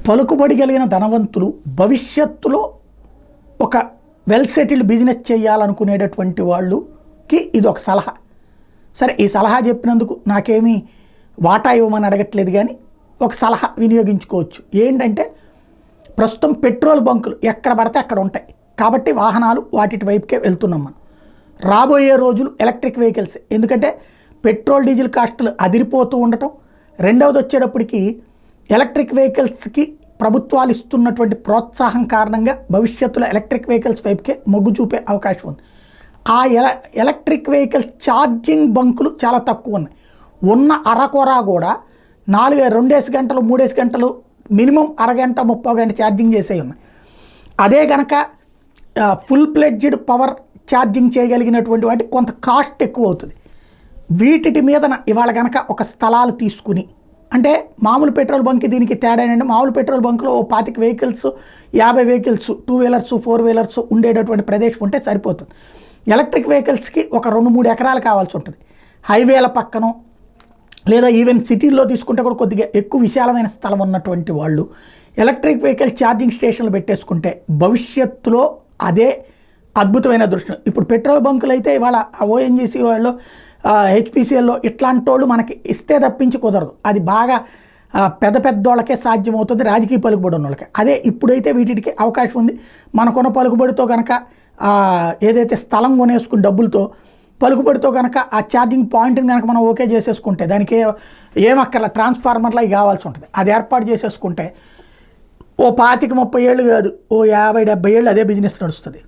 పలుకుబడి కలిగిన ధనవంతులు భవిష్యత్తులో ఒక వెల్ సెటిల్డ్ బిజినెస్ చేయాలనుకునేటటువంటి వాళ్ళకి ఇది ఒక సలహా. సరే, ఈ సలహా చెప్పినందుకు నాకేమీ వాటా ఇవ్వమని అడగట్లేదు, కానీ ఒక సలహా వినియోగించుకోవచ్చు. ఏంటంటే ప్రస్తుతం పెట్రోల్ బంకులు ఎక్కడ పడితే అక్కడ ఉంటాయి కాబట్టి వాహనాలు వాటి వైపుకే వెళ్తున్నాం మనం. రాబోయే రోజులు ఎలక్ట్రిక్ వెహికల్స్, ఎందుకంటే పెట్రోల్ డీజిల్ కాస్టులు అదిరిపోతూ ఉండటం. రెండవది వచ్చేటప్పటికి ఎలక్ట్రిక్ వెహికల్స్కి ప్రభుత్వాలు ఇస్తున్నటువంటి ప్రోత్సాహం కారణంగా భవిష్యత్తులో ఎలక్ట్రిక్ వెహికల్స్ వైపుకే మొగ్గు చూపే అవకాశం ఉంది. ఆ ఎలక్ట్రిక్ వెహికల్ ఛార్జింగ్ బంకులు చాలా తక్కువ ఉన్నాయి. ఉన్న అరకొర కూడా 2 గంటలు 3 గంటలు మినిమం అరగంట 30 గంట ఛార్జింగ్ చేసేవి ఉన్నాయి. అదే కనుక ఫుల్ ప్లెడ్జ్డ్ పవర్ ఛార్జింగ్ చేయగలిగినటువంటి వాటి కొంత కాస్ట్ ఎక్కువ అవుతుంది. వీటి మీదన ఇవాళ కనుక ఒక స్థలాలు తీసుకుని, అంటే మామూలు పెట్రోల్ బంక్కి దీనికి తేడా ఏంటంటే మామూలు పెట్రోల్ బంకులో 25 వెహికల్స్ 50 వెహికల్స్ 2 వీలర్స్ 4 వీలర్స్ ఉండేటటువంటి ప్రదేశం ఉంటే సరిపోతుంది. ఎలక్ట్రిక్ వెహికల్స్కి ఒక 2-3 ఎకరాలు కావాల్సి ఉంటుంది. హైవేల పక్కన లేదా ఈవెన్ సిటీల్లో తీసుకుంటే కూడా కొద్దిగా ఎక్కువ విశాలమైన స్థలం ఉన్నటువంటి వాళ్ళు ఎలక్ట్రిక్ వెహికల్ ఛార్జింగ్ స్టేషన్లు పెట్టేసుకుంటే భవిష్యత్తులో అదే అద్భుతమైన దృష్టి. ఇప్పుడు పెట్రోల్ బంకులు అయితే ఇవాళ ఓఎన్జీసీ వాళ్ళు హెచ్పిసిఎల్లో ఇట్లాంటి వాళ్ళు మనకి ఇస్తే తప్పించి కుదరదు. అది బాగా పెద్ద పెద్దోళ్ళకే సాధ్యమవుతుంది, రాజకీయ పలుకుబడి ఉన్న వాళ్ళకి. అదే ఇప్పుడైతే వీటికి అవకాశం ఉంది. మనకున్న పలుకుబడితో కనుక ఏదైతే స్థలం కొనేసుకుని డబ్బులతో పలుకుబడితో కనుక ఆ ఛార్జింగ్ పాయింట్ని కనుక మనం ఓకే చేసేసుకుంటే దానికి ఏమక్కర్లా ట్రాన్స్ఫార్మర్లా కావాల్సి ఉంటుంది. అది ఏర్పాటు చేసేసుకుంటే ఓ 25-30 ఏళ్ళు కాదు, ఓ 50-70 ఏళ్ళు అదే బిజినెస్ నడుస్తుంది.